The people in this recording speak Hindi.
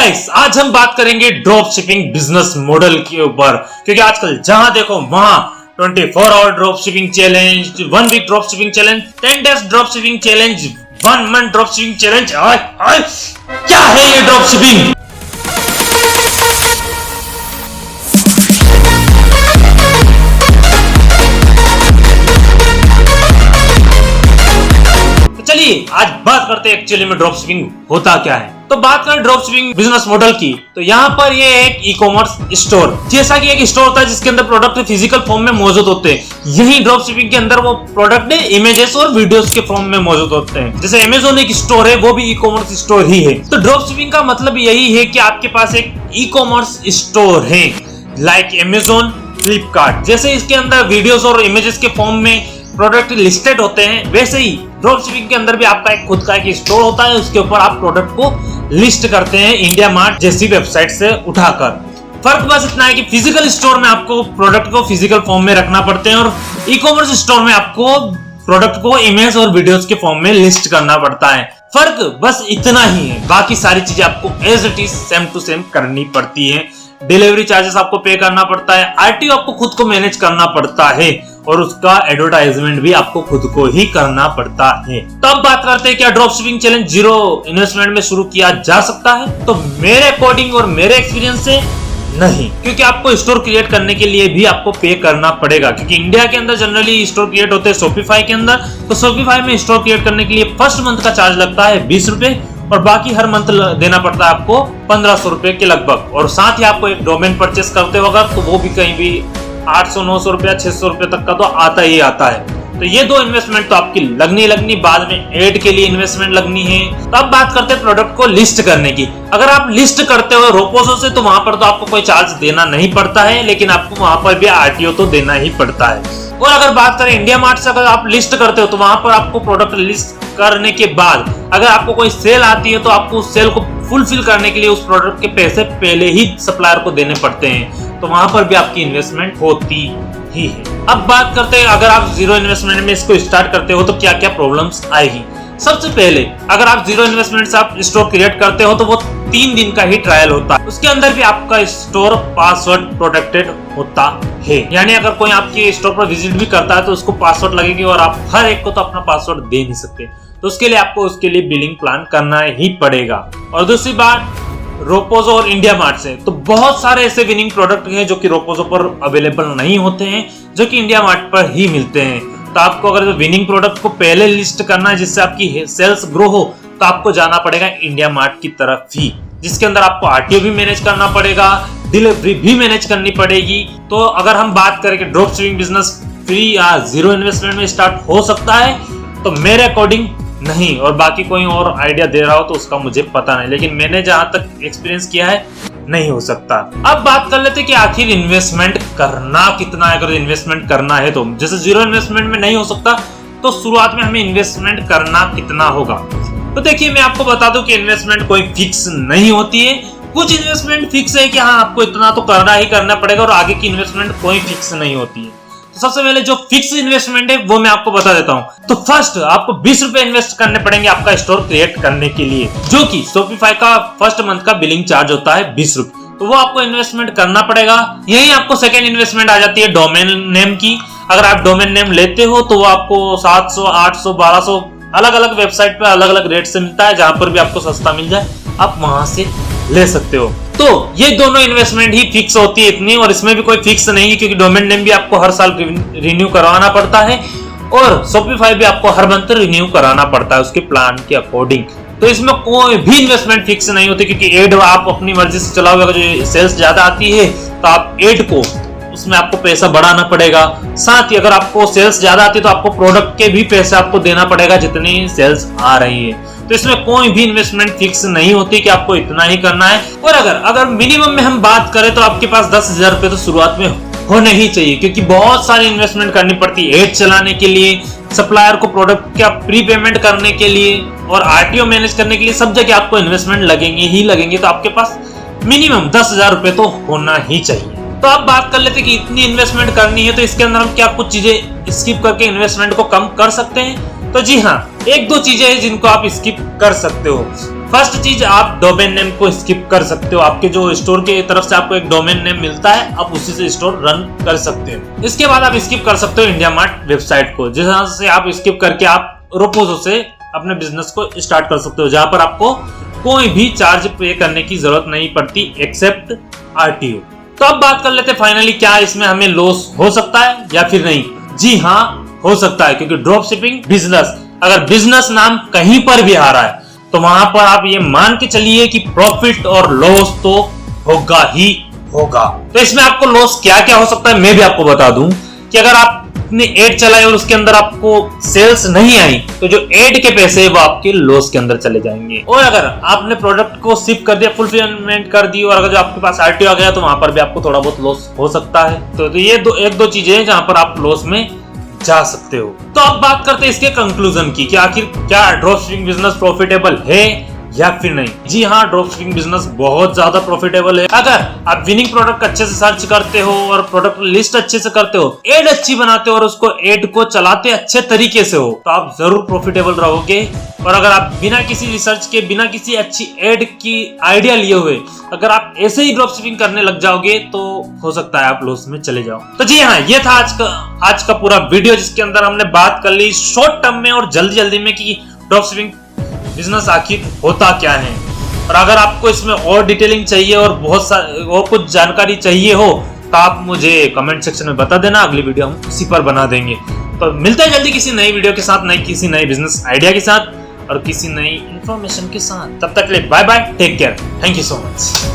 गाइस, आज हम बात करेंगे ड्रॉप शिपिंग बिजनेस मॉडल के ऊपर, क्योंकि आजकल जहां देखो वहां 24 hour drop shipping challenge, 1 week drop shipping challenge, 10 days drop shipping challenge, 1 month drop shipping challenge. क्या है ये ड्रॉप शिपिंग? चलिए आज बात करते हैं एक्चुअली में ड्रॉप शिपिंग होता क्या है। तो बात करें ड्रॉप शिपिंग बिजनेस मॉडल की, तो यहाँ पर ये एक ई कॉमर्स स्टोर, जैसा कि एक स्टोर होता है जिसके अंदर प्रोडक्ट फिजिकल फॉर्म में मौजूद होते हैं, यही ड्रॉप शिपिंग के अंदर वो प्रोडक्ट इमेजेस और वीडियोस के फॉर्म में मौजूद होते हैं। जैसे अमेज़न एक स्टोर है, वो भी ई कॉमर्स स्टोर ही है। तो ड्रॉप शिपिंग का मतलब यही है कि आपके पास एक ई कॉमर्स स्टोर है, लाइक अमेज़न, फ्लिपकार्ट, जैसे इसके अंदर वीडियोस और इमेजेस के फॉर्म में प्रोडक्ट लिस्टेड होते हैं, वैसे ही ड्रॉप शिपिंग के अंदर भी आपका एक खुद का एक स्टोर होता है, उसके ऊपर आप प्रोडक्ट को लिस्ट करते हैं इंडिया मार्ट जैसी वेबसाइट से उठाकर। फर्क बस इतना है कि फिजिकल स्टोर में आपको प्रोडक्ट को फिजिकल फॉर्म में रखना पड़ते हैं और ई कॉमर्स स्टोर में आपको प्रोडक्ट को इमेज और वीडियोस के फॉर्म में लिस्ट करना पड़ता है। फर्क बस इतना ही है, बाकी सारी चीजें आपको as it is same to same करनी पड़ती है। डिलीवरी चार्जेस आपको पे करना पड़ता है, आरटीओ आपको खुद को मैनेज करना पड़ता है और उसका एडवर्टाइजमेंट भी आपको खुद को ही करना पड़ता है। तो अब बात करते हैं क्या drop shipping challenge zero investment में शुरू किया जा सकता है? तो मेरे अकॉर्डिंग और मेरे एक्सपीरियंस से नहीं, क्योंकि आपको स्टोर क्रिएट करने के लिए भी आपको पे करना पड़ेगा, क्योंकि इंडिया के अंदर जनरली स्टोर क्रिएट होते हैं शॉपिफाई के अंदर। तो शॉपिफाई में स्टोर क्रिएट करने के लिए फर्स्ट मंथ का चार्ज लगता है 20 रुपए और बाकी हर मंथ देना पड़ता है आपको 1500 रुपए के लगभग। और साथ ही आपको एक डोमेन परचेस करते होगा तो वो भी कहीं भी 800-900 रुपया 600 रुपए तक का तो आता ही आता है। तो ये दो इन्वेस्टमेंट तो आपकी लगनी, बाद में एड के लिए इन्वेस्टमेंट लगनी है। तो अब बात करते हैं प्रोडक्ट को लिस्ट करने की। अगर आप लिस्ट करते हो रोपोसो से तो वहां पर तो आपको कोई चार्ज देना नहीं पड़ता है, लेकिन आपको वहां पर भी आरटीओ तो देना ही पड़ता है। और अगर बात करें इंडिया मार्ट से, अगर आप लिस्ट करते हो तो वहां पर आपको प्रोडक्ट लिस्ट करने के बाद अगर आपको कोई सेल आती है तो आपको उस सेल को फुलफिल करने के लिए उस प्रोडक्ट के पैसे पहले ही सप्लायर को देने पड़ते हैं, तो वहां पर भी आपकी इन्वेस्टमेंट होती ही है। अब बात करते हैं अगर आप जीरो इन्वेस्टमेंट में इसको स्टार्ट करते हो तो क्या क्या प्रॉब्लम्स आएगी। सबसे पहले अगर आप जीरो इन्वेस्टमेंट से आप स्टोर क्रिएट करते हो तो वो 3 दिन का ही ट्रायल होता है, उसके अंदर भी आपका स्टोर पासवर्ड प्रोटेक्टेड होता है, यानी अगर कोई आपके स्टोर पर विजिट भी करता है तो उसको पासवर्ड लगेगी और आप हर एक को तो अपना पासवर्ड दे नहीं सकते, तो उसके लिए आपको उसके लिए बिलिंग प्लान करना ही पड़ेगा। और दूसरी बात रोपोजो और इंडिया मार्ट से, तो बहुत सारे ऐसे विनिंग प्रोडक्ट हैं जो कि रोपोजो पर अवेलेबल नहीं होते हैं, जो कि इंडिया मार्ट पर ही मिलते हैं। तो आपको अगर विनिंग प्रोडक्ट को पहले लिस्ट करना है जिससे आपकी सेल्स ग्रो हो, तो आपको जाना पड़ेगा इंडिया मार्ट की तरफ ही, जिसके अंदर आपको आरटीओ भी मैनेज करना पड़ेगा, डिलीवरी भी मैनेज करनी पड़ेगी। तो अगर हम बात करें कि ड्रॉप शिपिंग बिजनेस फ्री या जीरो इन्वेस्टमेंट में स्टार्ट हो सकता है, तो मेरे अकॉर्डिंग नहीं, और बाकी कोई और आइडिया दे रहा हो तो उसका मुझे पता नहीं, लेकिन मैंने जहां तक एक्सपीरियंस किया है नहीं हो सकता। अब बात कर लेते कि आखिर इन्वेस्टमेंट करना कितना है। अगर इन्वेस्टमेंट करना है तो जैसे जीरो इन्वेस्टमेंट में नहीं हो सकता, तो शुरुआत में हमें इन्वेस्टमेंट करना कितना होगा। तो देखिए मैं आपको बता दूं कि इन्वेस्टमेंट कोई फिक्स नहीं होती है। कुछ इन्वेस्टमेंट फिक्स है कि हाँ आपको इतना तो करना ही करना पड़ेगा, और आगे की इन्वेस्टमेंट कोई फिक्स नहीं होती है। तो सबसे पहले जो फिक्स इन्वेस्टमेंट है वो मैं आपको बता देता हूं। तो फर्स्ट आपको 20 रुपए इन्वेस्ट करने पड़ेंगे आपका स्टोर क्रिएट करने के लिए, जो कि शॉपिफाई का फर्स्ट मंथ का बिलिंग चार्ज होता है 20 रुपए, तो वो आपको इन्वेस्टमेंट करना पड़ेगा। यही आपको सेकेंड इन्वेस्टमेंट आ जाती है डोमेन नेम की। अगर आप डोमेन नेम लेते हो तो वो आपको 700, 800, 1200 अलग अलग वेबसाइट पे अलग अलग रेट से मिलता है, जहां पर भी आपको सस्ता मिल जाए आप वहां से ले सकते हो। तो ये दोनों इन्वेस्टमेंट ही फिक्स होती है इतनी, और इसमें भी कोई फिक्स नहीं है, क्योंकि डोमेन नेम भी आपको हर साल रिन्यू करवाना पड़ता है और शॉपिफाई भी आपको हर मंथ रिन्यू कराना पड़ता है उसके प्लान के अकॉर्डिंग। तो इसमें कोई भी इन्वेस्टमेंट फिक्स नहीं होती, क्योंकि एड आप अपनी मर्जी से चलाओगे। अगर जो सेल्स ज्यादा आती है तो आप एड को उसमें आपको पैसा बढ़ाना पड़ेगा, साथ ही अगर आपको सेल्स ज्यादा आती है तो आपको प्रोडक्ट के भी पैसे आपको देना पड़ेगा जितनी सेल्स आ रही है। तो इसमें कोई भी इन्वेस्टमेंट फिक्स नहीं होती कि आपको इतना ही करना है। और अगर मिनिमम में हम बात करें तो आपके पास 10,000 रुपए तो शुरुआत में होने ही चाहिए, क्योंकि बहुत सारी इन्वेस्टमेंट करनी पड़ती है एड चलाने के लिए, सप्लायर को प्रोडक्ट का प्री पेमेंट करने के लिए और आरटीओ मैनेज करने के लिए। सब जगह आपको इन्वेस्टमेंट लगेंगे ही लगेंगे, तो आपके पास मिनिमम 10,000 रुपए तो होना ही चाहिए। तो अब बात कर लेते कि इतनी इन्वेस्टमेंट करनी है तो इसके अंदर हम क्या कुछ चीजें स्किप करके इन्वेस्टमेंट को कम कर सकते हैं। तो जी हाँ, 1-2 चीजें हैं जिनको आप स्किप कर सकते हो। फर्स्ट चीज, आप डोमेन नेम को स्किप कर सकते हो। आपके जो स्टोर के तरफ से आपको एक डोमेन नेम मिलता है, आप उसी से स्टोर रन कर सकते हो। इसके बाद आप स्किप कर सकते हो इंडिया मार्ट वेबसाइट को, जहां से आप स्किप करके आप रोपोजो से अपने बिजनेस को स्टार्ट कर सकते हो, जहां पर आपको कोई भी चार्ज पे करने की जरूरत नहीं पड़ती एक्सेप्ट RTO। तो अब बात कर लेते हैं फाइनली, क्या इसमें हमें लॉस हो सकता है या फिर नहीं। जी हाँ, हो सकता है, क्योंकि ड्रॉप शिपिंग बिजनेस, अगर बिजनेस नाम कहीं पर भी आ रहा है तो वहां पर आप ये मान के चलिए कि प्रॉफिट और लॉस तो होगा ही होगा। तो इसमें आपको लॉस क्या क्या हो सकता है मैं भी आपको बता दूं कि अगर आपने एड चलाई और उसके अंदर आपको सेल्स नहीं आई तो जो एड के पैसे वो आपके लॉस के अंदर चले जाएंगे। और अगर आपने प्रोडक्ट को शिप कर दिया, फुलफिलमेंट कर दी और अगर जो आपके पास RTO आ गया तो वहां पर भी आपको थोड़ा बहुत लॉस हो सकता है। तो ये एक दो चीजें हैं जहां पर आप लॉस में जा सकते हो। तो अब बात करते हैं इसके कंक्लूजन की कि आखिर क्या ड्रॉप शिपिंग बिजनेस प्रॉफिटेबल है या फिर नहीं। जी हाँ, ड्रॉप शिपिंग बिजनेस बहुत ज्यादा प्रॉफिटेबल है। अगर आप विनिंग प्रोडक्ट अच्छे से सर्च करते हो और प्रोडक्ट लिस्ट अच्छे से करते हो, एड अच्छी बनाते हो और उसको एड को चलाते अच्छे तरीके से हो, तो आप जरूर प्रॉफिटेबल रहोगे। और अगर आप बिना किसी रिसर्च के, बिना किसी अच्छी एड की आइडिया लिए हुए अगर आप ऐसे ही ड्रॉप शिपिंग करने लग जाओगे तो हो सकता है आप लॉस में चले जाओ। तो जी हाँ, ये था आज का पूरा वीडियो, जिसके अंदर हमने बात कर ली शॉर्ट टर्म में और जल्दी में कि ड्रॉप शिपिंग बिजनेस आखिर होता क्या है। और अगर आपको इसमें और डिटेलिंग चाहिए और और कुछ जानकारी चाहिए हो तो आप मुझे कमेंट सेक्शन में बता देना, अगली वीडियो हम उसी पर बना देंगे। तो मिलते हैं जल्दी किसी नई वीडियो के साथ, किसी नए बिजनेस आइडिया के साथ और किसी नई इंफॉर्मेशन के साथ। तब तक के लिए bye bye, take care, thank you so much.